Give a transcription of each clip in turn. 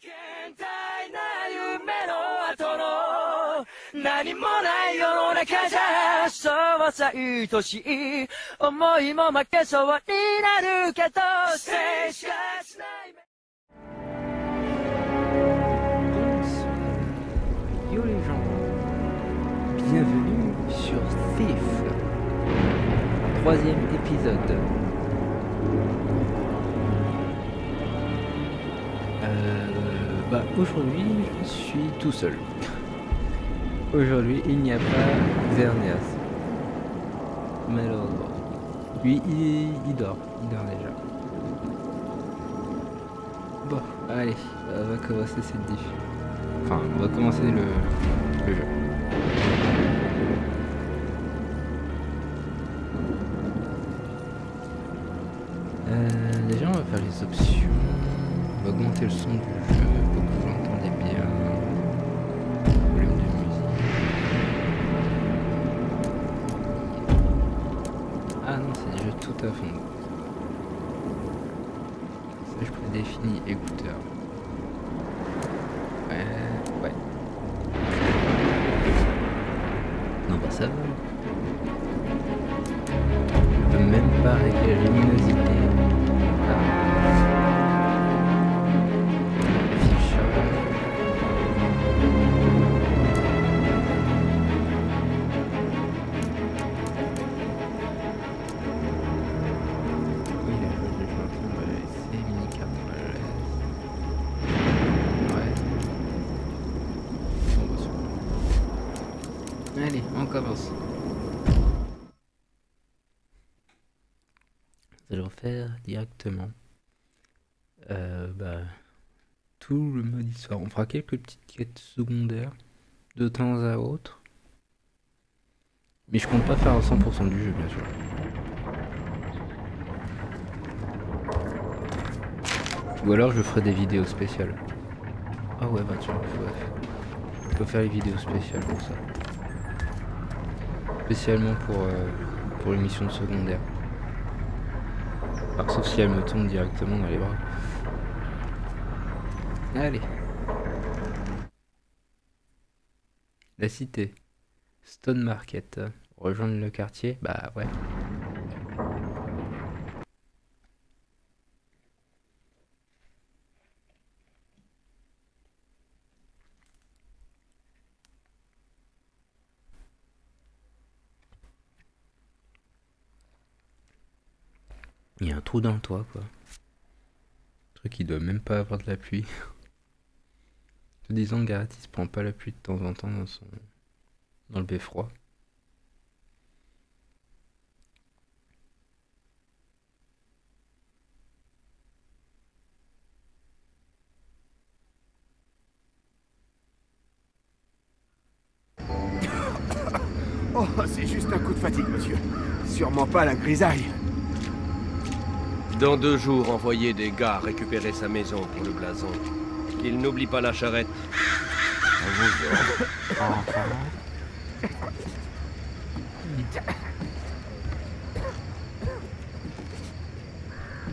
変態な夢の後の何もない世の中じゃそうはさ愛しい思いも負けそうになるけど静しかしないYo les gens, bienvenue sur Thief, troisième épisode. Aujourd'hui je suis tout seul. Aujourd'hui il n'y a pas Verneas. Malheureusement. Lui il dort déjà. Bon, allez, on va commencer cette diff. Enfin, on va commencer le jeu. Déjà on va faire les options. On va augmenter le son du jeu pour que vous l'entendez bien. Volume de musique. Ah non, c'est déjà tout à fond. Ça je prédéfinis écouteur. Ouais. Non bah ça va. Je peux même pas régler la luminosité. Allez, on commence. Nous allons faire directement tout le mode histoire. On fera quelques petites quêtes secondaires de temps à autre. Mais je compte pas faire à 100% du jeu, bien sûr. Ou alors je ferai des vidéos spéciales. Ah ouais, bah tiens, il faut faire les vidéos spéciales pour ça. Spécialement pour les missions secondaires. Alors, sauf si elle me tombe directement dans les bras. Allez. La cité. Stone Market. Rejoindre le quartier. Bah ouais. Il y a un trou dans le toit, quoi. Un truc qui doit même pas avoir de la pluie. Te disant, Garrett, il se prend pas la pluie de temps en temps dans le beffroi. Oh, c'est juste un coup de fatigue, monsieur. Sûrement pas la grisaille. Dans 2 jours, envoyez des gars récupérer sa maison pour le blason. Qu'il n'oublie pas la charrette.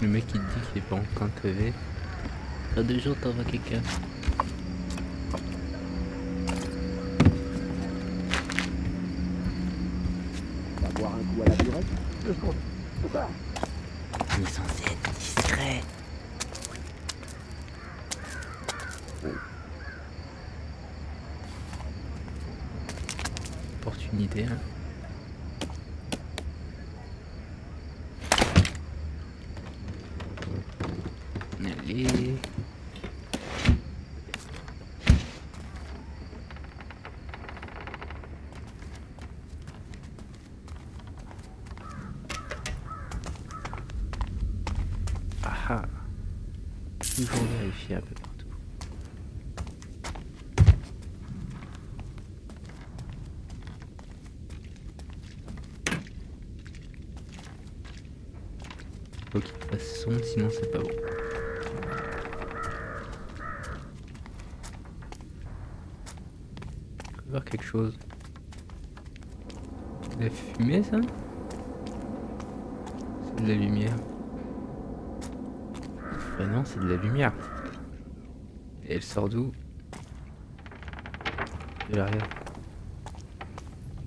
Le mec il te dit qu'il est pas en train de crever. Dans 2 jours t'envoies quelqu'un. On va boire un coup à la durée. 2 secondes. Il est censé être discret. Opportunité, hein. Allez. Ah. Toujours vérifier un peu partout. Faut qu'il fasse sombre, sinon c'est pas bon. Je peux voir quelque chose. De la fumée, ça? C'est de la lumière. Bah non, c'est de la lumière. Et elle sort d'où? De l'arrière.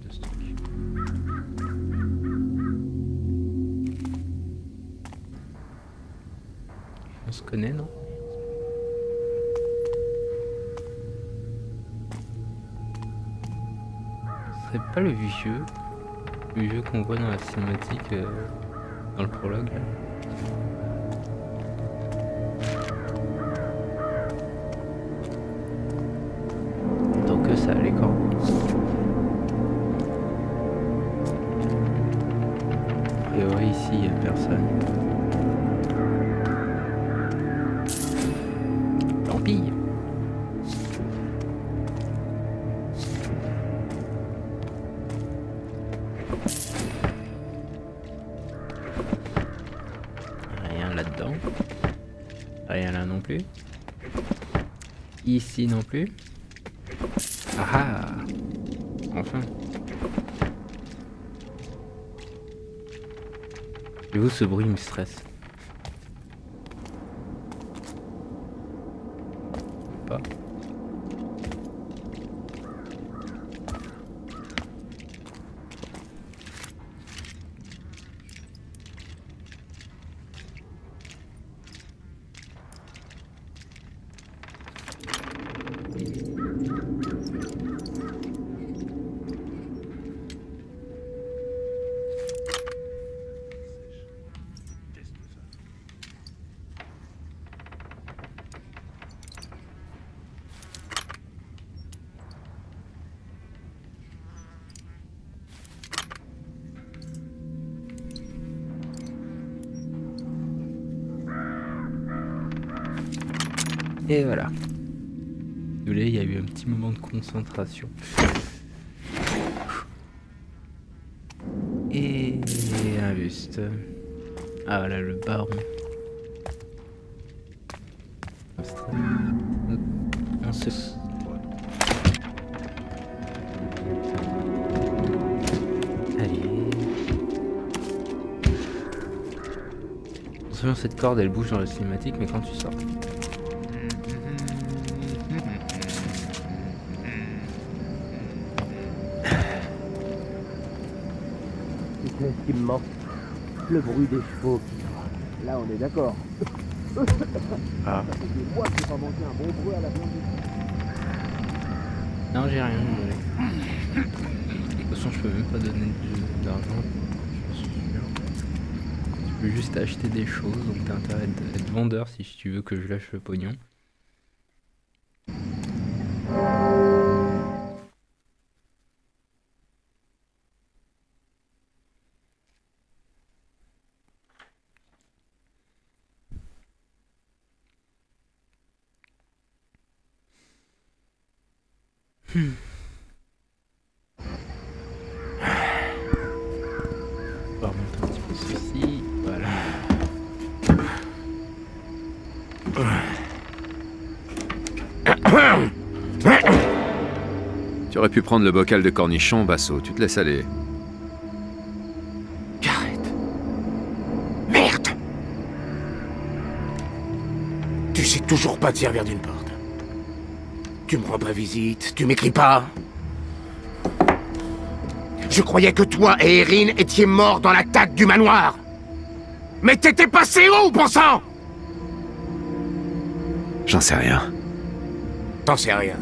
De ce truc. On se connaît, non? Ce serait pas le vieux qu'on voit dans la cinématique, dans le prologue là. Donc ça les corbeaux. A priori ici il n'y a personne. Tant pis. Rien là-dedans. Rien là non plus. Ici non plus. Ah ah. Enfin. J'avoue, ce bruit me stresse. Pas. Et voilà. Désolé, il y a eu un petit moment de concentration. Et un buste. Ah voilà, le baron. On se... Allez. Attention, cette corde elle bouge dans la cinématique, mais quand tu sors. Ce qui me manque, le bruit des chevaux qui trottent. Là, on est d'accord. Ah. Ça fait des mois que j'ai pas mangé un bon bruit à la viande. Non, j'ai rien, désolé. De toute façon, je peux même pas donner d'argent. Je suis sûr. Tu peux juste acheter des choses, donc t'as intérêt d'être vendeur si tu veux que je lâche le pognon. On va remonter un petit peu ceci, voilà. Tu aurais pu prendre le bocal de cornichons, Basso, tu te laisses aller. Gareth. Merde. Tu sais toujours pas te servir d'une porte. Tu me rends pas visite, tu m'écris pas. Je croyais que toi et Erin étiez morts dans l'attaque du manoir. Mais t'étais passé où, bon sang? J'en sais rien. T'en sais rien.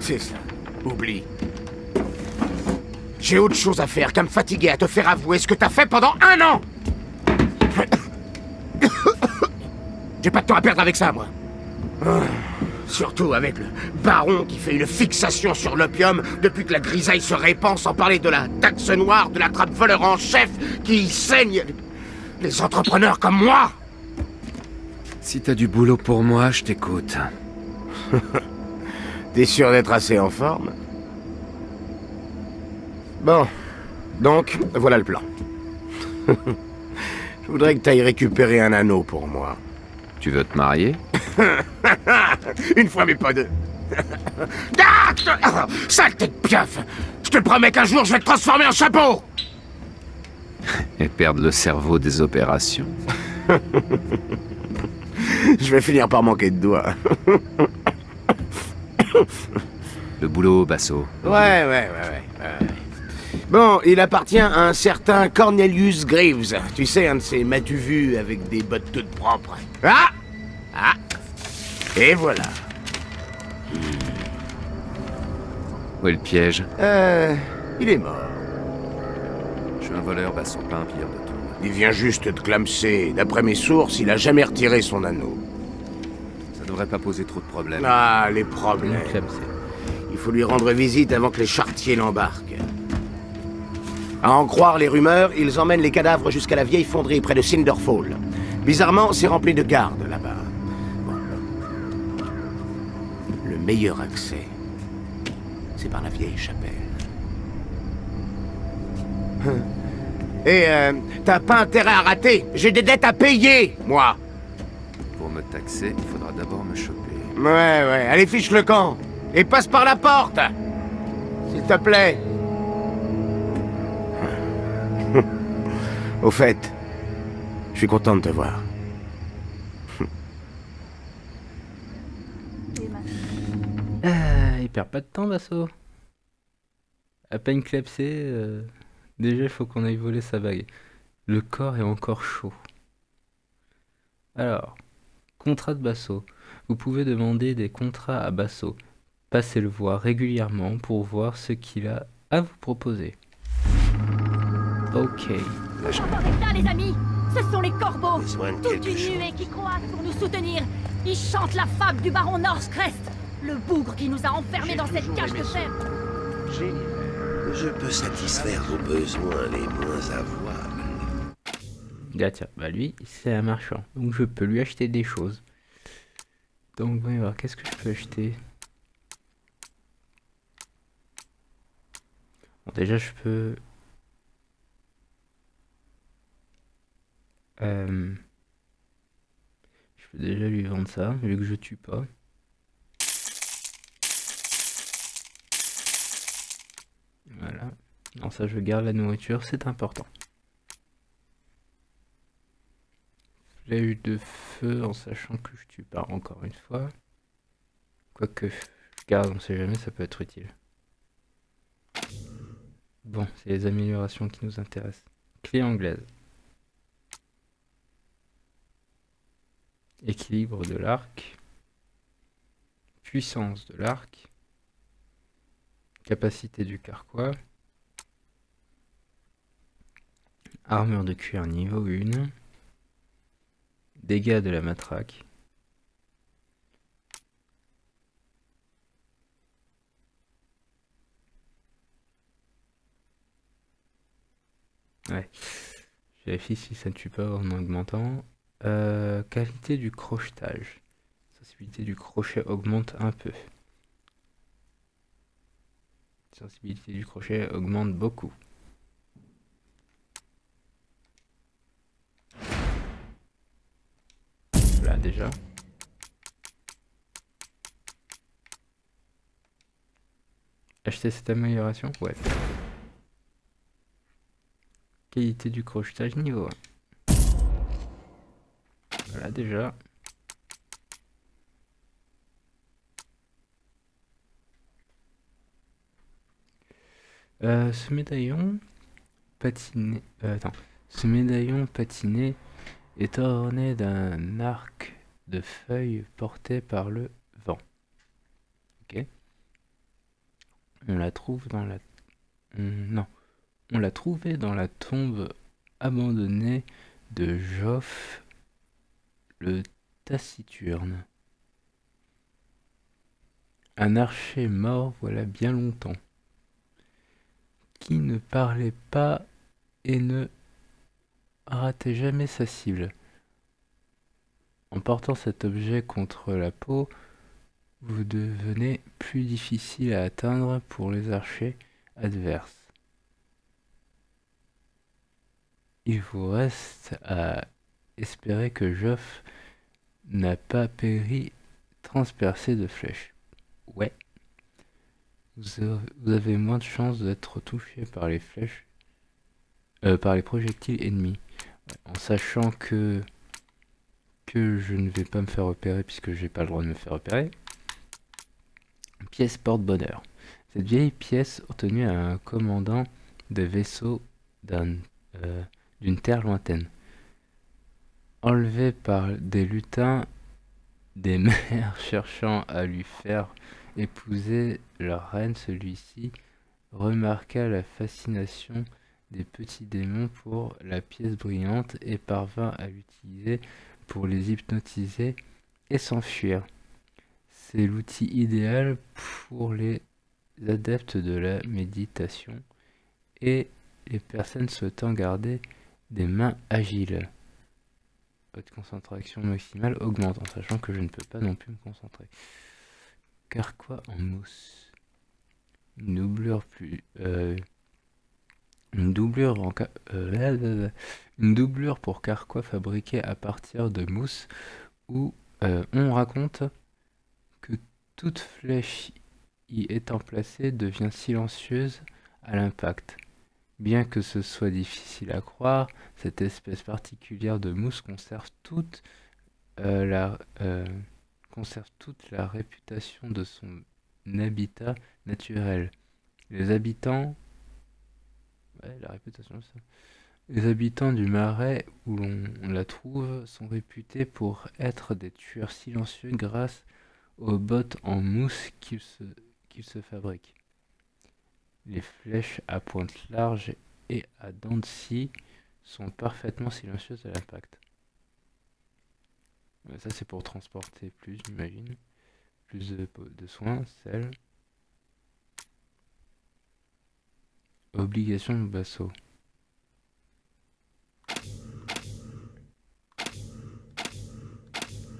C'est ça. Oublie. J'ai autre chose à faire qu'à me fatiguer à te faire avouer ce que t'as fait pendant 1 an. J'ai pas de temps à perdre avec ça, moi. Surtout avec le baron qui fait une fixation sur l'opium depuis que la grisaille se répand, sans parler de la taxe noire, de la trappe voleur en chef qui saigne les entrepreneurs comme moi. Si t'as du boulot pour moi, je t'écoute. T'es sûr d'être assez en forme? Bon, donc, voilà le plan. Je voudrais que t'ailles récupérer un anneau pour moi. Tu veux te marier? Une fois mais pas deux. Ah, saleté de pieuf! Je te promets qu'un jour je vais te transformer en chapeau! Et perdre le cerveau des opérations? Je vais finir par manquer de doigts. Le boulot, Basso. Ouais. Bon, il appartient à un certain Cornelius Greaves. Tu sais, un de ces m'as-tu vu avec des bottes toutes propres. Ah! Et voilà. Où est le piège? Il est mort. Je suis un voleur, Basso, pas un pilleur de tombes. Il vient juste de clamser. D'après mes sources, il a jamais retiré son anneau. Ça devrait pas poser trop de problèmes. Ah, les problèmes. Il faut lui rendre visite avant que les charretiers l'embarquent. À en croire les rumeurs, ils emmènent les cadavres jusqu'à la vieille fonderie près de Cinderfall. Bizarrement, c'est rempli de gardes là-bas. Bon. Le meilleur accès, c'est par la vieille chapelle. Et t'as pas intérêt à rater. J'ai des dettes à payer, moi. Pour me taxer, il faudra d'abord me choper. Ouais. Allez, fiche le camp. Et passe par la porte. S'il te plaît. Au fait, je suis content de te voir. Il perd pas de temps, Basso. À peine clepsé, déjà il faut qu'on aille voler sa bague. Le corps est encore chaud. Alors, contrat de Basso. Vous pouvez demander des contrats à Basso. Passez le voir régulièrement pour voir ce qu'il a à vous proposer. Ok. Entendez ça, les amis? Ce sont les corbeaux, Besoin de toute quelque une chose. nuée qui croissent pour nous soutenir. Ils chantent la fable du baron Norscrest, le bougre qui nous a enfermés dans cette cage de fer. Je peux satisfaire vos besoins les moins avouables. Ah tiens, bah lui, c'est un marchand. Donc je peux lui acheter des choses. Donc voyons voir, qu'est-ce que je peux acheter? Bon, déjà je peux... Je peux déjà lui vendre ça, vu que je tue pas. Voilà. Non, ça je garde la nourriture, c'est important. Flèche de feu en sachant que je tue pas encore une fois. Quoique, je garde, on sait jamais, ça peut être utile. Bon, c'est les améliorations qui nous intéressent. Clé anglaise. Équilibre de l'arc. Puissance de l'arc. Capacité du carquois. Armure de cuir niveau 1. Dégâts de la matraque. Ouais. Je vérifie si ça ne tue pas en augmentant. Qualité du crochetage. Sensibilité du crochet augmente un peu. Sensibilité du crochet augmente beaucoup. Là déjà. Acheter cette amélioration? Ouais. Qualité du crochetage niveau 1. Voilà déjà. Ce médaillon patiné. Ce médaillon patiné est orné d'un arc de feuilles porté par le vent. Ok. On la trouve dans la. Non. On l'a trouvé dans la tombe abandonnée de Joff le Taciturne. Un archer mort voilà bien longtemps, qui ne parlait pas et ne ratait jamais sa cible. En portant cet objet contre la peau, vous devenez plus difficile à atteindre pour les archers adverses. Il vous reste à espérer que Joff n'a pas péri transpercé de flèches. Ouais. Vous avez moins de chances d'être touché par les flèches, par les projectiles ennemis. Ouais, en sachant que que je ne vais pas me faire repérer puisque j'ai pas le droit de me faire repérer. Pièce porte-bonheur. Cette vieille pièce obtenue à un commandant de vaisseau d'une terre lointaine. Enlevé par des lutins des mers cherchant à lui faire épouser leur reine, celui-ci remarqua la fascination des petits démons pour la pièce brillante et parvint à l'utiliser pour les hypnotiser et s'enfuir. C'est l'outil idéal pour les adeptes de la méditation et les personnes souhaitant garder des mains agiles. Votre concentration maximale augmente en sachant que je ne peux pas non plus me concentrer. Carquois en mousse. Une doublure pour carquois fabriquée à partir de mousse où on raconte que toute flèche y étant placée devient silencieuse à l'impact. Bien que ce soit difficile à croire, cette espèce particulière de mousse conserve toute la réputation de son habitat naturel. Les habitants du marais où l'on la trouve sont réputés pour être des tueurs silencieux grâce aux bottes en mousse qu'ils se fabriquent. Les flèches à pointe large et à dents de scie sont parfaitement silencieuses à l'impact. Ça c'est pour transporter plus, j'imagine. Plus de soins, sel. Obligation de basso.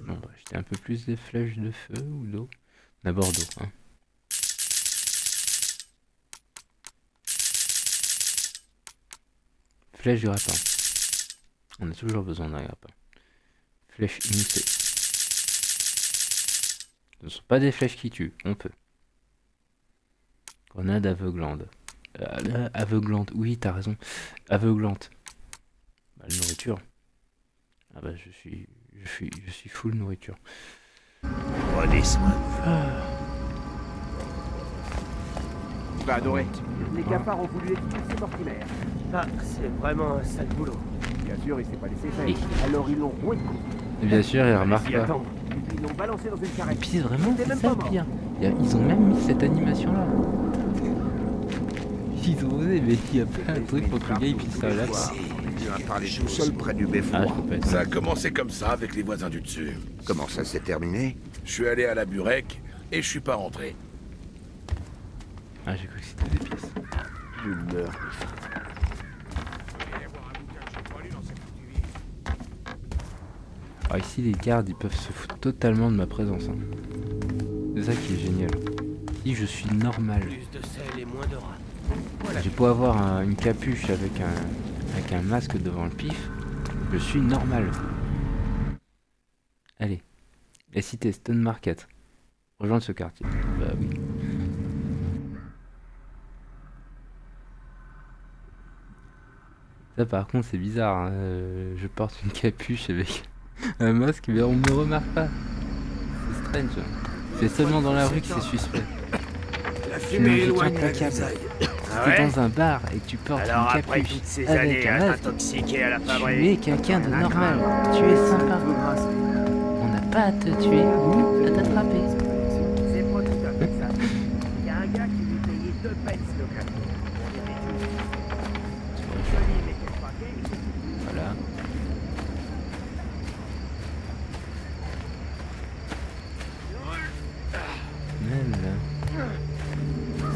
On va acheter un peu plus des flèches de feu ou d'eau. D'abord d'eau, hein. Flèche du rapin. On a toujours besoin d'un rapin. Flèche émoussée. Ce ne sont pas des flèches qui tuent, on peut. Grenade aveuglante. Aveuglante, oui, t'as raison. Aveuglante. Bah, la nourriture. Ah bah, je suis full nourriture. Prenez soin. Tu vas adorer. Les cafards ont voulu expulser Mortimer. Ah, c'est vraiment un sale boulot. Bien sûr, il s'est pas laissé faire. Alors ils l'ont roué de coups. Et bien sûr, ils remarquent pas. Et puis ils l'ont balancé dans une Et carrette. puis vraiment, C'était c'est même ça pas le mort. pire. Ils ont même mis cette animation-là. Ils ont osé, mais il y a pas un truc contre le gars, et puis ça là. Tu vas parler Tout seul près du beffroi. Ah, je peux pas être. Ça a commencé comme ça avec les voisins du dessus. Comment ça s'est terminé? Je suis allé à la Burek et je suis pas rentré. Ah, j'ai cru que c'était des pièces. Je meurs. Alors ici, les gardes, ils peuvent se foutre totalement de ma présence. Hein. C'est ça qui est génial. Si je suis normal. Plus de sel et moins de rats. J'ai beau avoir une capuche avec un masque devant le pif, je suis normal. Allez, la cité Stone Market. Rejoindre ce quartier. Bah oui. Ça par contre c'est bizarre. Hein. Je porte une capuche avec un masque, mais on ne me remarque pas. C'est strange. C'est seulement dans la rue que c'est suspect. La Tu fumée es éloigne la implacable. grisaille. Si t'es dans un bar et que tu portes Alors une après capuche toutes ces avec années un à masque, t'intoxiquer à la tu fabrique. es quelqu'un de normal. Tu es sympa. On n'a pas à te tuer ou à t'attraper. C'est pas tout à fait ça. Il y a un gars qui lui payait 2 pence le café. Joli, mais quel paquet. Voilà.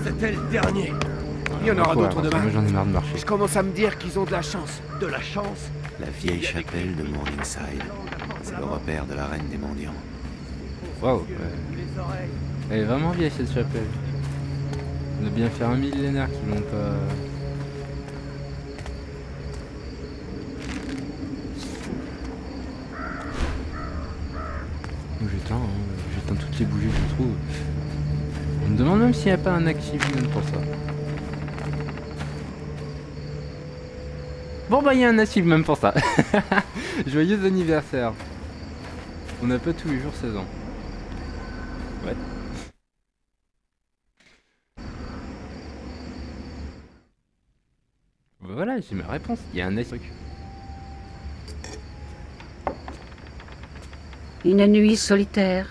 C'était le dernier. Il y en aura Quoi, d'autres parce que demain. moi j'en ai marre de marcher. Je commence à me dire qu'ils ont de la chance. De la chance. La vieille chapelle de Morningside. C'est le repère de la reine des mendiants. Waouh. Elle est vraiment vieille cette chapelle. Ça doit bien faire un millénaire qu'ils l'ont pas. J'éteins toutes les bougies que je trouve. On me demande même s'il n'y a pas un achievement pour ça. Bon bah il y a un achievement pour ça. Joyeux anniversaire. On n'a pas tous les jours 16 ans. Ouais. Voilà, j'ai ma réponse. Il y a un truc. Une nuit solitaire.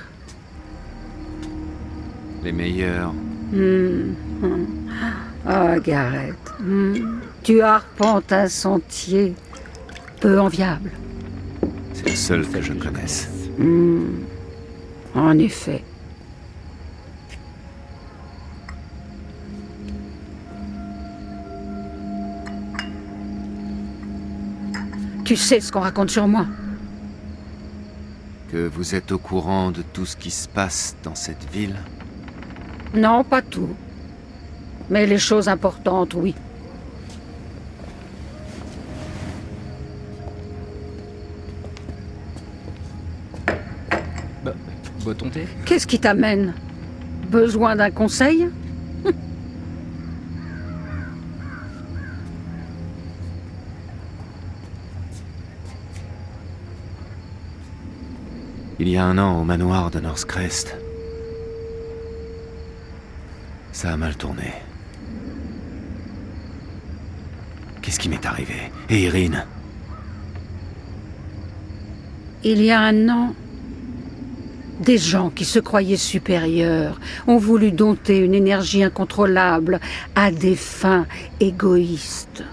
Les meilleurs. Ah, Gareth. Tu arpentes un sentier peu enviable. C'est le seul que je connaisse. En effet. Tu sais ce qu'on raconte sur moi? Que vous êtes au courant de tout ce qui se passe dans cette ville? Non, pas tout. Mais les choses importantes, oui. Bois ton thé? Qu'est-ce qui t'amène? Besoin d'un conseil? Il y a 1 an, au manoir de Northcrest. Ça a mal tourné. Qu'est-ce qui m'est arrivé? Et Irine? Il y a 1 an, des gens qui se croyaient supérieurs ont voulu dompter une énergie incontrôlable à des fins égoïstes.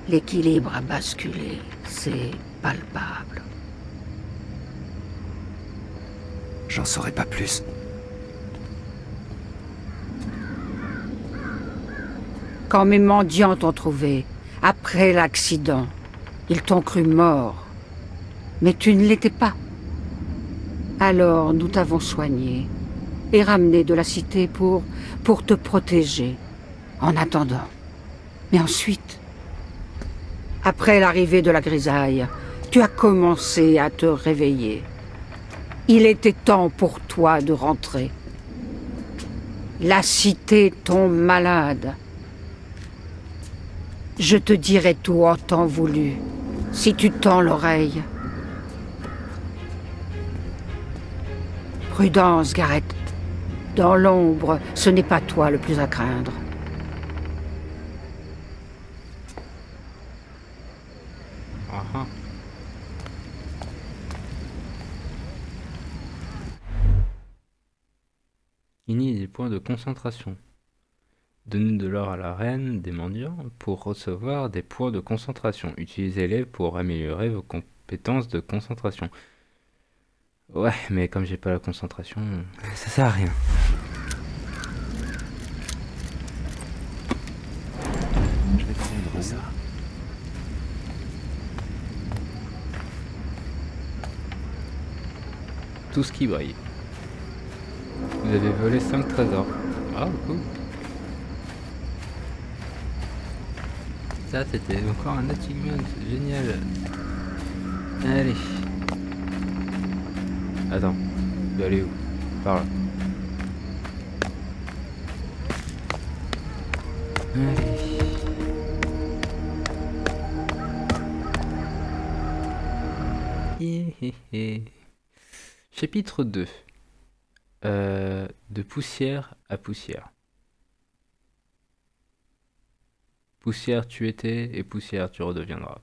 L'équilibre a basculé, c'est palpable. J'en saurais pas plus. Quand mes mendiants t'ont trouvé, après l'accident, ils t'ont cru mort. Mais tu ne l'étais pas. Alors nous t'avons soigné et ramené de la cité pour te protéger, en attendant. Mais ensuite, après l'arrivée de la grisaille, tu as commencé à te réveiller. Il était temps pour toi de rentrer. La cité tombe malade. Je te dirai tout en temps voulu, si tu tends l'oreille. Prudence, Gareth. Dans l'ombre, ce n'est pas toi le plus à craindre. Ah. Il y a des points de concentration. Donnez de l'or à la reine des mendiants pour recevoir des points de concentration. Utilisez-les pour améliorer vos compétences de concentration. Ouais, mais comme j'ai pas la concentration, ça sert à rien. Je vais prendre ça. Tout ce qui brille. Vous avez volé 5 trésors. Ah, cool. Ça, c'était encore un achievement. Génial. Allez. Attends. Je dois aller où? Par là. Allez. Chapitre 2. De poussière à poussière. Poussière tu étais et poussière tu redeviendras.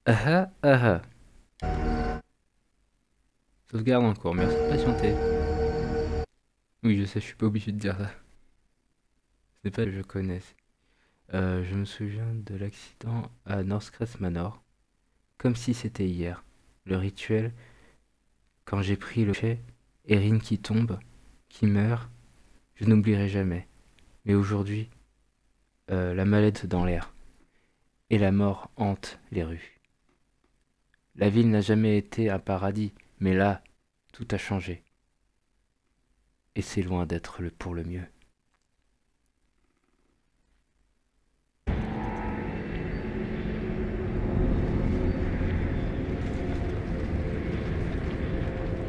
Ah ah. Sauvegarde en cours, merci de patienter. Oui, je sais, je suis pas obligé de dire ça. Ce n'est pas que je connaisse. Je me souviens de l'accident à Northcrest Manor. Comme si c'était hier. Le rituel, quand j'ai pris le chai, Erin qui tombe, qui meurt, je n'oublierai jamais. Mais aujourd'hui, la maladie dans l'air. Et la mort hante les rues. La ville n'a jamais été un paradis, mais là, tout a changé. Et c'est loin d'être pour le mieux.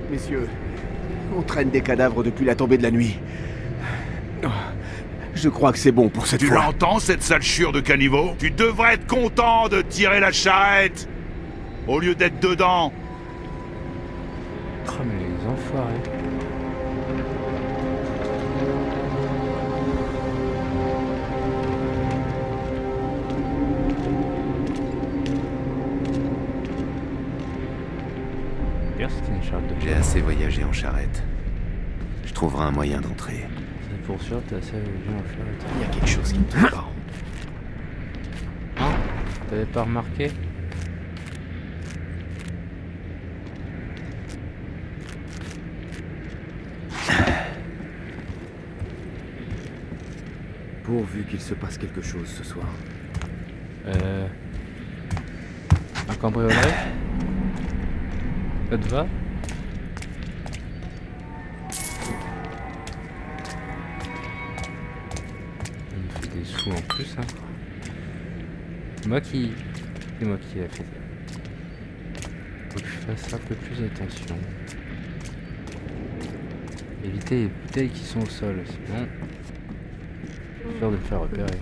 Messieurs, on traîne des cadavres depuis la tombée de la nuit. Je crois que c'est bon pour cette fois. fois. Tu l'entends, cette sale chure de caniveau? Tu devrais être content de tirer la charrette. au lieu d'être dedans. Oh mais les enfoirés. C'était une charrette de... J'ai assez voyagé en charrette. Je trouverai un moyen d'entrer. C'est pour sûr, t'as assez voyagé en charrette. Il y a quelque chose qui me tombe pas. Hein? T'avais pas remarqué? Pourvu qu'il se passe quelque chose ce soir. Un cambriolage? Ça te va? On me fait des sous en plus, hein. C'est moi qui ai fait ça. Faut que je fasse un peu plus attention. Éviter les bouteilles qui sont au sol, sinon j'ai peur de me faire repérer.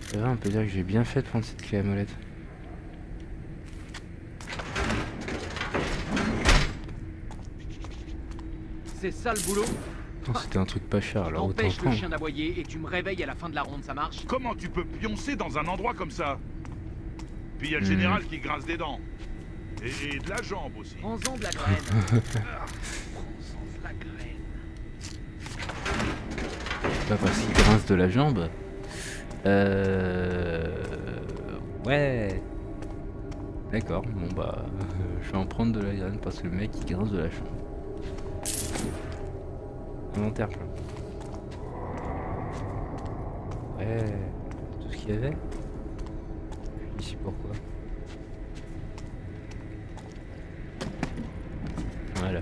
C'est vrai, on peut dire que j'ai bien fait de prendre cette clé à molette. C'est ça le boulot? C'était un truc pas cher, alors autant Empêche le prendre. chien d'aboyer et tu me réveilles à la fin de la ronde, ça marche? Comment tu peux pioncer dans un endroit comme ça? Puis il y a le général qui grince des dents. Et de la jambe aussi. Prends-en de la graine. Prends-en de la graine. Pas parce qu'il grince de la jambe. Ouais. D'accord, bon bah... je vais en prendre de la graine parce que le mec il grince de la jambe. Inventaire plein. Ouais, tout ce qu'il y avait. Je suis ici pourquoi. Voilà.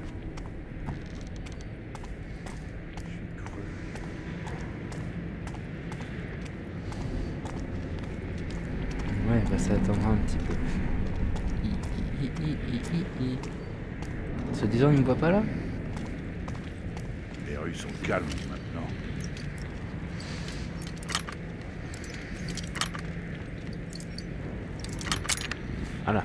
Ouais, bah ça attendra un petit peu. Se disant, il me voit pas là? Les rues sont calmes maintenant. Voilà.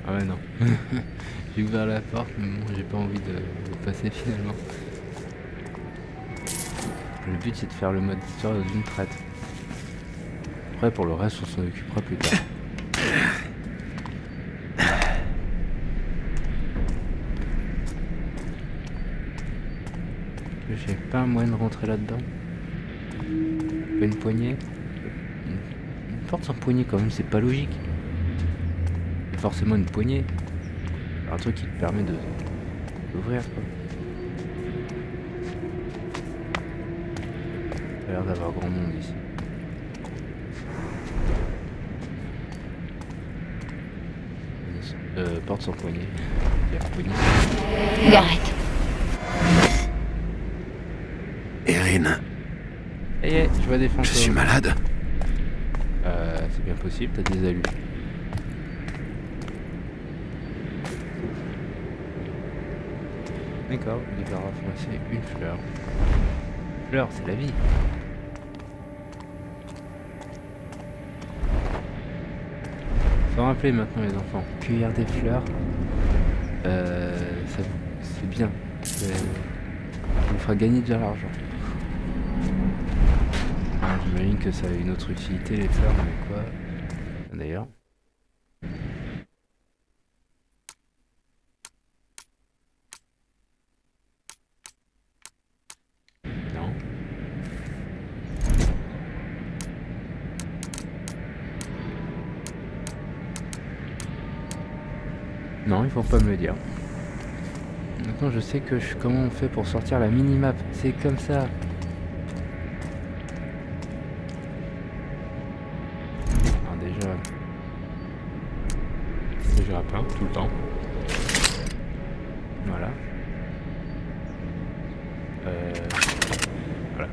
Ah ouais non. J'ai ouvert la porte, mais bon, j'ai pas envie de passer finalement. Le but c'est de faire le mode histoire d'une traite. Après pour le reste on s'en occupera plus tard. J'ai pas un moyen de rentrer là-dedans. Pas une poignée. Une porte sans poignée quand même, c'est pas logique. C'est forcément une poignée. Un truc qui te permet de d'ouvrir quoi. Il a l'air d'avoir grand monde ici. Porte sans poignée. Il y a poignée. Gareth. Erin. Ça y est, je vois des fantômes. Je suis malade. C'est bien possible, t'as des alus. D'accord, il va ramasser une fleur. Fleur, c'est la vie. Faut rappeler maintenant les enfants, cueillir des fleurs, c'est bien. Ça vous fera gagner de l'argent. J'imagine que ça a une autre utilité les fleurs, mais quoi d'ailleurs. Non. Non, il faut pas me le dire. Maintenant je sais que comment on fait pour sortir la minimap. C'est comme ça. Déjà à plein, tout le temps. Voilà. Voilà.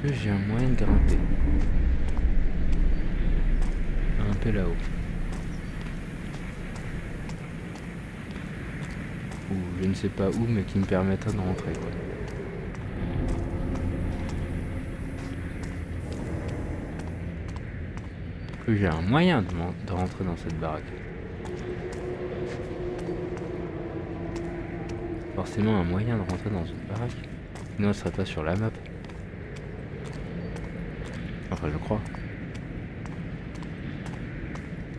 Que j'ai un moyen de grimper. Grimper là-haut. ou je ne sais pas où, mais qui me permettra de rentrer, quoi. Que j'ai un moyen de rentrer dans cette baraque. Forcément un moyen de rentrer dans une baraque. Sinon elle serait pas sur la map. Enfin je crois.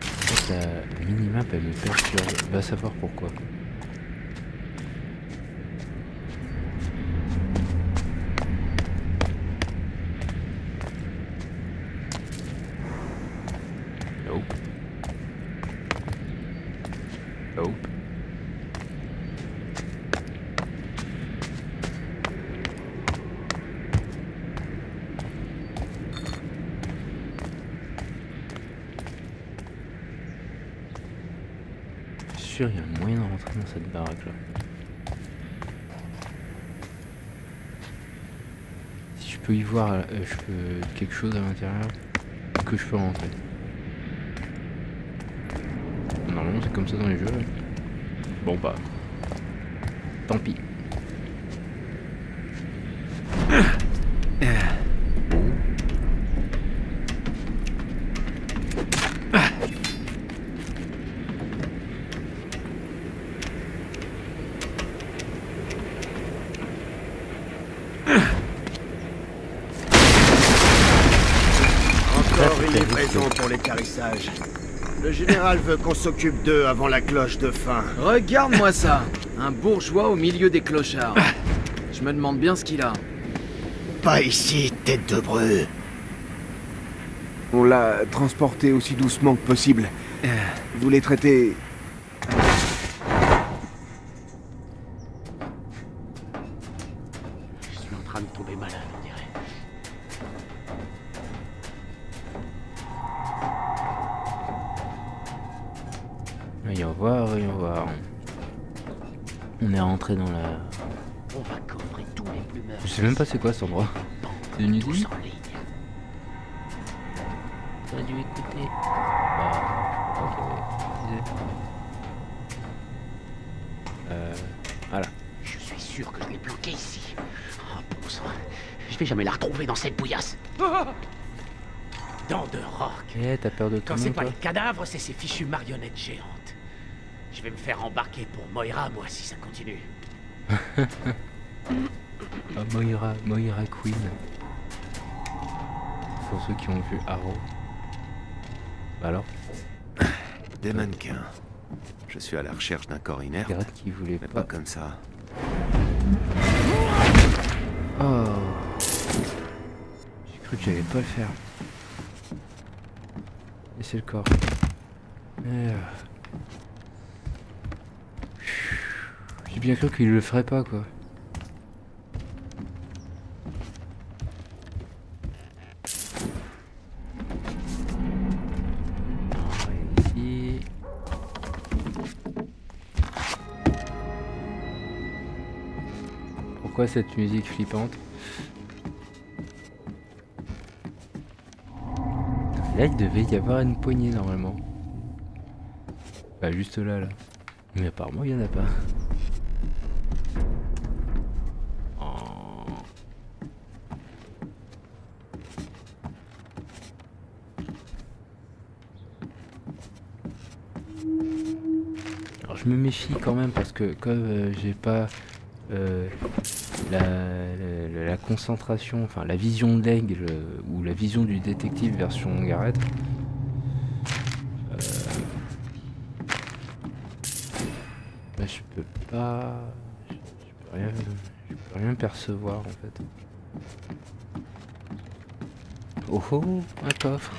En fait, la minimap elle me perturbe. Va savoir pourquoi. Nope. Nope. Il y a un moyen de rentrer dans cette baraque là. Si je peux y voir quelque chose à l'intérieur, que je peux rentrer. Normalement c'est comme ça dans les jeux. Bon bah, tant pis. Pour l'équarrissage. Le général veut qu'on s'occupe d'eux avant la cloche de fin. Regarde-moi ça. Un bourgeois au milieu des clochards. Je me demande bien ce qu'il a. Pas ici, tête de breu. On l'a transporté aussi doucement que possible. Vous les traitez... Je suis en train de tomber malade, on dirait. Voyons voir, voyons voir. On est rentré dans la... On va coffrer tous les plumeurs. Je sais même pas c'est quoi cet endroit. C'est une usine. T'aurais dû écouter. Voilà. Je suis sûr que je l'ai bloqué ici. Oh bon sang. Je vais jamais la retrouver dans cette bouillasse. Dents de roc. Eh, t'as peur de tout Quand le c'est monde, pas toi les cadavres, c'est ces fichues marionnettes géantes. Je vais me faire embarquer pour Moira, moi, si ça continue. Ah, Moira Queen. Pour ceux qui ont vu Arrow. Bah alors. Des mannequins. Je suis à la recherche d'un corps inerte. Gareth qui voulait pas comme ça. Oh. J'ai cru que j'allais pas le faire. Et c'est le corps. J'ai bien cru qu'il le ferait pas, quoi. Ici. Pourquoi cette musique flippante? Là, il devait y avoir une poignée normalement. Bah, juste là, là. Mais apparemment, il y en a pas. Oh. Alors, je me méfie quand même parce que comme j'ai pas la concentration, enfin la vision de l'aigle ou la vision du détective version Gareth. Bah, je peux rien percevoir en fait. Oh oh, un coffre.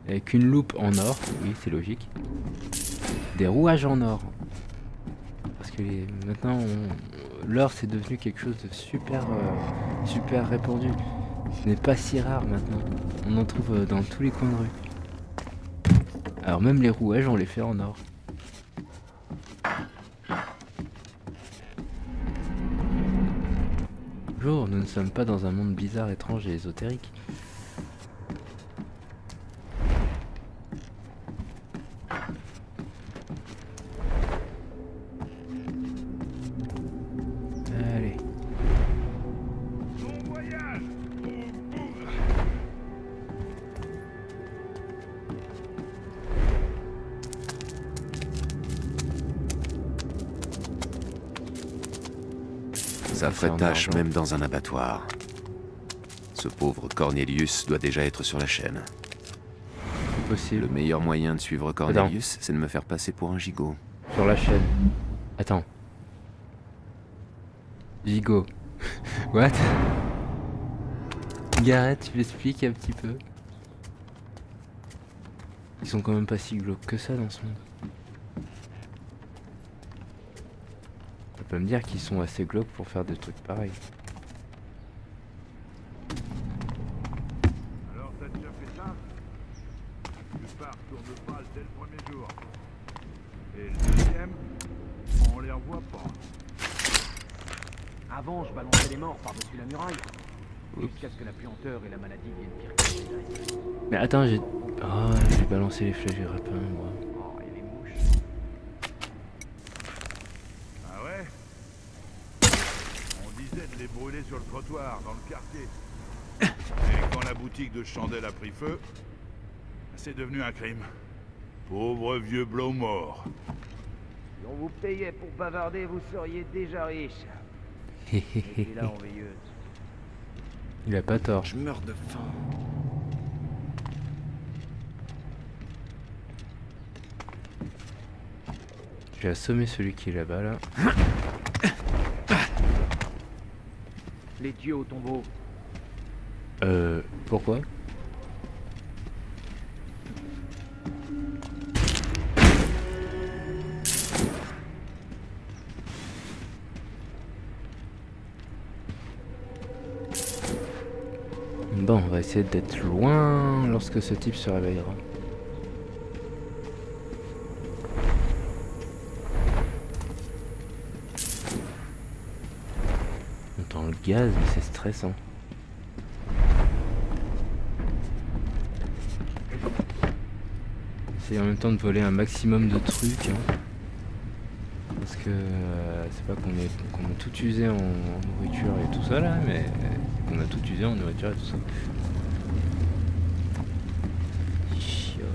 Avec une loupe en or, oui c'est logique. Des rouages en or. Parce que maintenant l'or c'est devenu quelque chose de super répandu. Ce n'est pas si rare maintenant. On en trouve dans tous les coins de rue. Alors même les rouages on les fait en or. Bonjour, nous ne sommes pas dans un monde bizarre, étrange et ésotérique. Ça ferait tâche même dans un abattoir. Ce pauvre Cornelius doit déjà être sur la chaîne. Possible. Le meilleur moyen de suivre Cornelius, c'est de me faire passer pour un gigot. Sur la chaîne. Attends. Gigot. What? Gareth, tu m'expliques un petit peu? Ils sont quand même pas si glauques que ça dans ce monde. Tu peux me dire qu'ils sont assez glauques pour faire des trucs pareils. Alors t'as déjà fait ça? Tu pars tour de balle dès le premier jour. Et le deuxième, on les revoit pas. Avant, je balançais les morts par-dessus la muraille. Jusqu'à ce que la puanteur et la maladie viennent pire. Mais attends, j'ai balancé les flèches du rapin, moi. Oh, et les mouches. Ah ouais? On disait de les brûler sur le trottoir, dans le quartier. Et quand la boutique de chandelles a pris feu, c'est devenu un crime. Pauvre vieux blot mort. Si on vous payait pour bavarder, vous seriez déjà riche. Et là, en veilleuse. Il a pas tort. Je meurs de faim. J'ai assommé celui qui est là-bas, là. Les dieux au tombeau. Pourquoi? Bon, on va essayer d'être loin lorsque ce type se réveillera. On entend le gaz, mais c'est stressant. C'est en même temps de voler un maximum de trucs. Hein. Parce que c'est pas qu'on a tout usé en nourriture et tout ça là, mais qu'on a tout usé en nourriture et tout ça. Chiotte.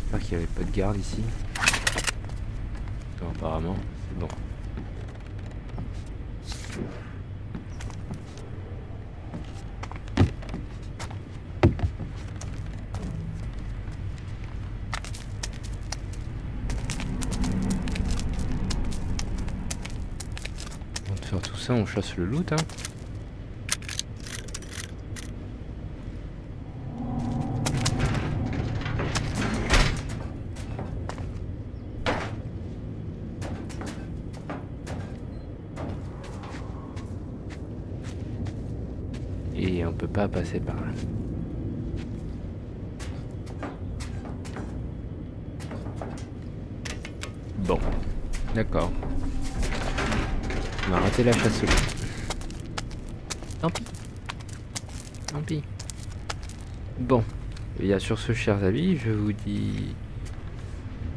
J'espère qu'il n'y avait pas de garde ici. Non, apparemment, c'est bon. Faire tout ça, on chasse le loot, hein. Et on peut pas passer par là. Bon, d'accord. On a raté la chasse au loup. Tant pis. Tant pis. Bon. Et bien sur ce, chers amis, je vous dis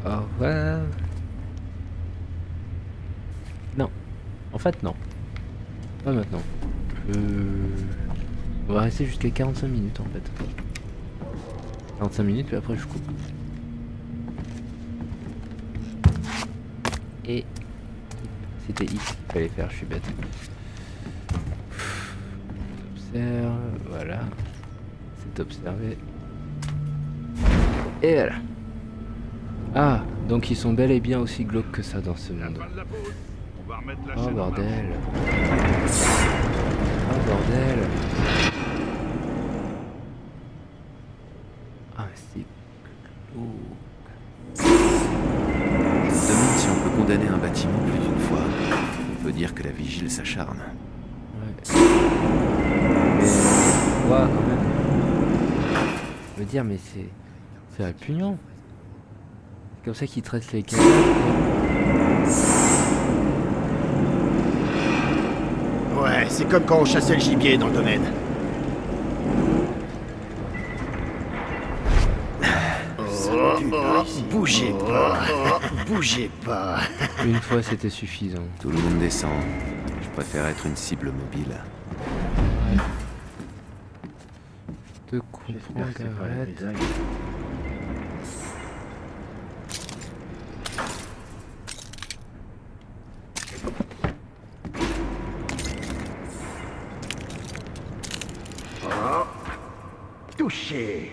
au revoir. Non. En fait, non. Pas maintenant. On va rester jusqu'à 45 minutes en fait. 45 minutes, puis après je coupe. Et... c'était X qu'il fallait faire, je suis bête. Observe, voilà. C'est observé. Et voilà. Ah, donc ils sont bel et bien aussi glauques que ça dans ce monde. Oh bordel. Oh bordel. Ah c'est glauque. Je me demande si on peut condamner un bâtiment plus d'une fois. On peut dire que la vigile s'acharne. Ouais. Mais... ouais, quand même. Je veux dire, mais c'est répugnant. C'est comme ça qu'ils traitent les cadavres. Ouais, c'est comme quand on chassait le gibier dans le domaine. Bougez pas, bougez pas. Une fois c'était suffisant. Tout le monde descend. Je préfère être une cible mobile. Ouais. Je te comprends, Gareth. touché.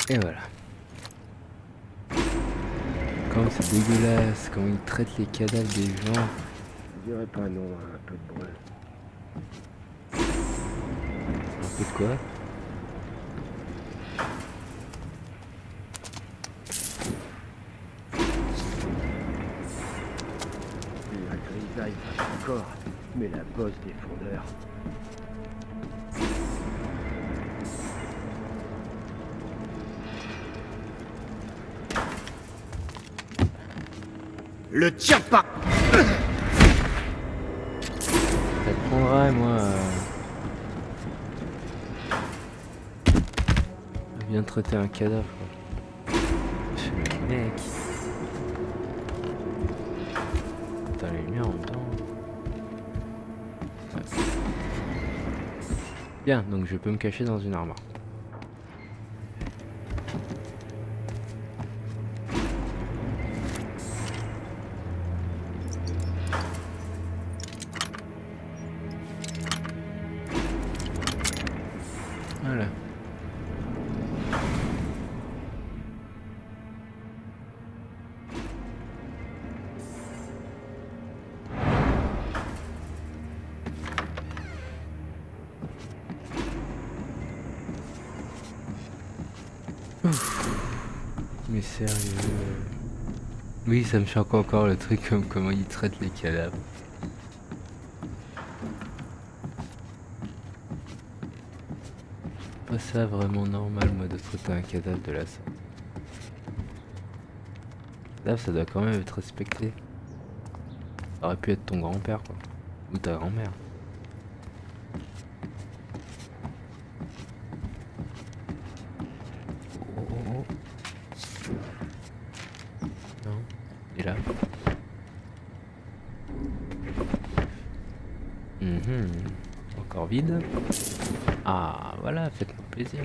Et voilà. Comme c'est dégueulasse, comment ils traitent les cadavres des gens. Je dirais pas non à un peu de brûle. Un peu de quoi? La grisaille passe encore, mais la bosse des fondeurs. Le tire pas. Ça te prendra, moi. Bien traiter un cadavre. Mais mec. Putain, les lumières en même temps. Ouais. Bien, donc je peux me cacher dans une armoire. Voilà. Ouf. Mais sérieux. Oui, ça me choque encore le truc comme comment ils traitent les cadavres. Pas ça vraiment normal, moi, de traiter un cadavre de la sorte. Là, ça doit quand même être respecté. Ça aurait pu être ton grand-père, quoi. Ou ta grand-mère. Oh. Non, il est là. Encore vide. Ah, voilà, faites-moi plaisir.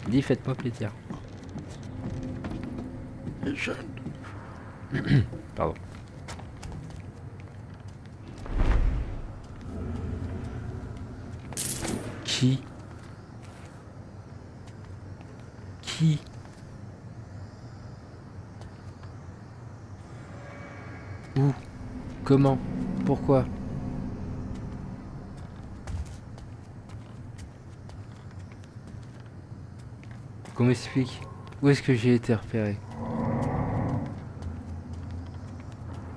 Dis, faites-moi plaisir. Pardon. Qui? Où? Comment? Pourquoi? Qu'on m'explique. Où est-ce que j'ai été repéré?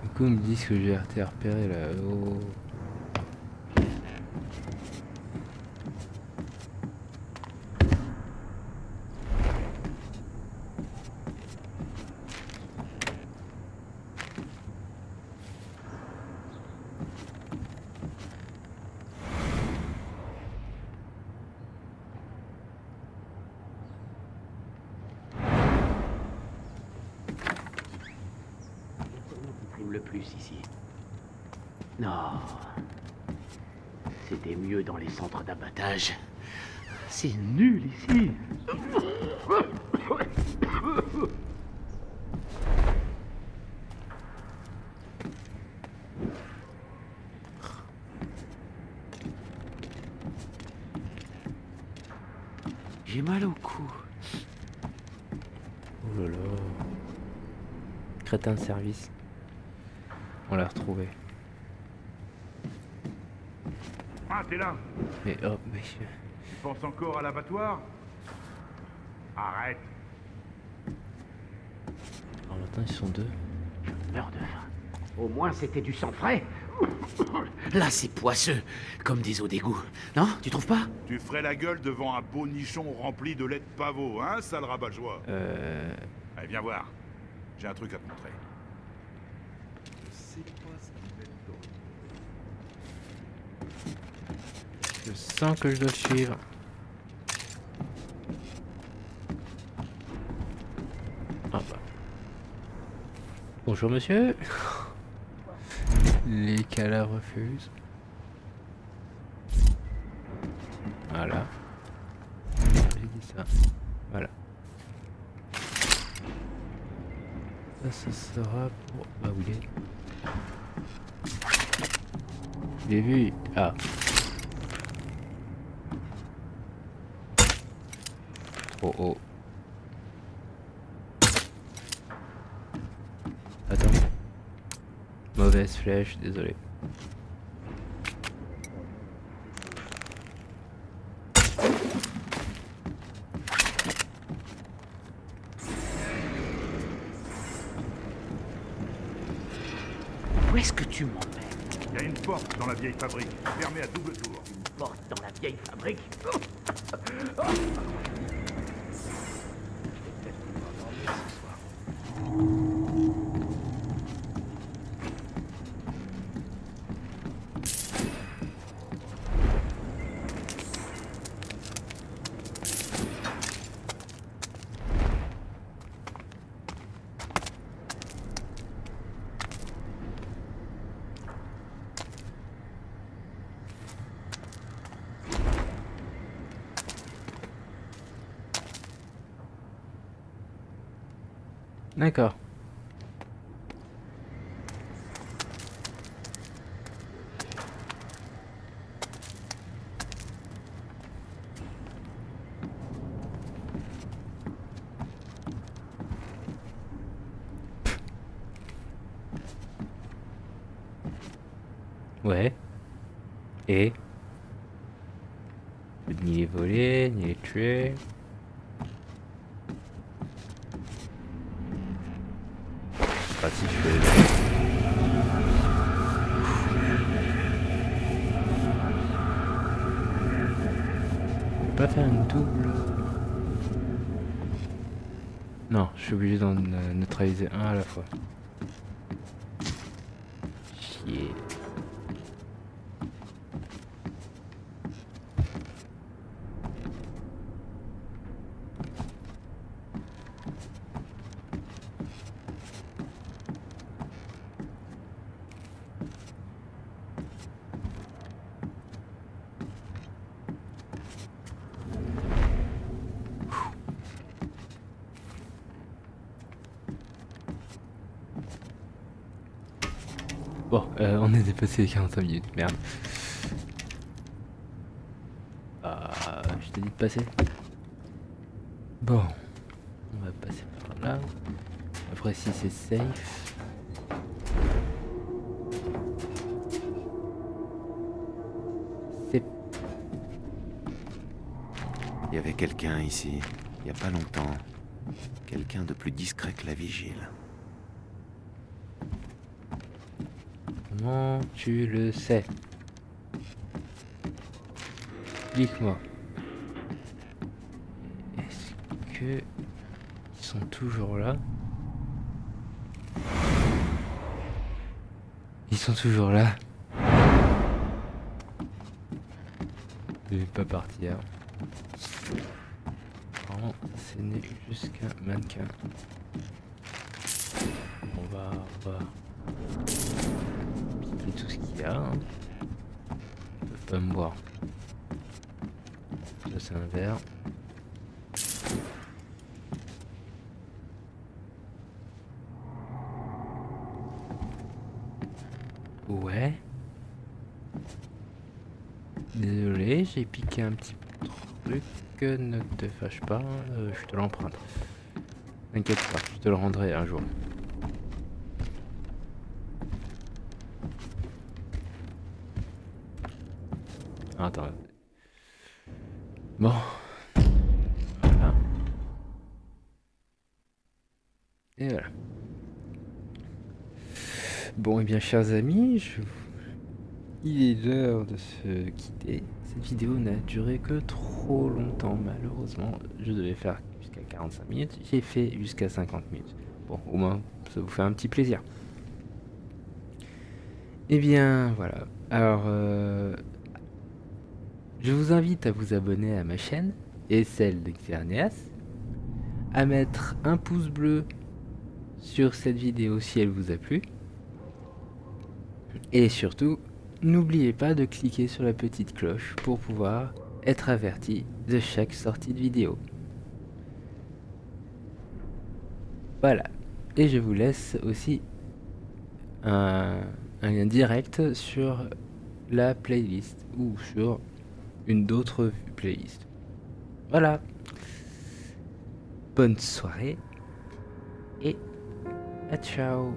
Du coup, ils me disent que j'ai été repéré là. Oh. Le plus ici. Non. C'était mieux dans les centres d'abattage. C'est nul ici. J'ai mal au cou. Oh là là. Crétin de service. On l'a retrouvé. Ah, t'es là. Mais oh, monsieur. Tu penses encore à l'abattoir? Arrête. Alors maintenant, ils sont deux. Je meurs de faim. Au moins, c'était du sang frais. Là, c'est poisseux, comme des eaux d'égout. Non, tu trouves pas? Tu ferais la gueule devant un beau nichon rempli de lait de pavot, hein, sale rabat-joie? Allez, viens voir. J'ai un truc à te montrer. Je sens que je dois suivre. Ah bah. Bonjour monsieur. Les câlins refusent. Voilà. J'ai dit ça. Voilà. Ça, ce sera pour... Bah oui. Je l'ai vu. Ah. Oh oh. Attends. Mauvaise flèche, désolé. Où est-ce que tu m'emmènes? Il y a une porte dans la vieille fabrique, fermée à double tour. Une porte dans la vieille fabrique? D'accord. Ouais. Et ni les voler, ni les tuer. Pas si je fais... Je peux pas faire une double... Non, je suis obligé d'en neutraliser un à la fois. Chier. Bon, on est dépassé les 45 minutes, merde. Je t'ai dit de passer. Bon, on va passer par là. Après, si c'est safe. C'est... Il y avait quelqu'un ici, il n'y a pas longtemps. Quelqu'un de plus discret que la vigile. Comment tu le sais? Explique-moi. Est-ce que ils sont toujours là? Ils sont toujours là. Je vais pas partir. Non, c'est né jusqu'à mannequin. On va piquer tout ce qu'il y a. Hein. Ils peuvent pas me voir. Ça c'est un verre. Ouais. Désolé, j'ai piqué un petit truc. Ne te fâche pas, je te l'emprunte. T'inquiète pas, je te le rendrai un jour. Attends. Bon. Voilà. Et voilà. Bon, et bien, chers amis, il est l'heure de se quitter. Cette vidéo n'a duré que trop longtemps, malheureusement. Je devais faire jusqu'à 45 minutes. J'ai fait jusqu'à 50 minutes. Bon, au moins, ça vous fait un petit plaisir. Eh bien, voilà. Alors, je vous invite à vous abonner à ma chaîne et celle de Xerneas, à mettre un pouce bleu sur cette vidéo si elle vous a plu. Et surtout, n'oubliez pas de cliquer sur la petite cloche pour pouvoir être averti de chaque sortie de vidéo. Voilà. Et je vous laisse aussi un lien direct sur la playlist ou sur une d'autres playlist. Voilà. Bonne soirée et à ciao.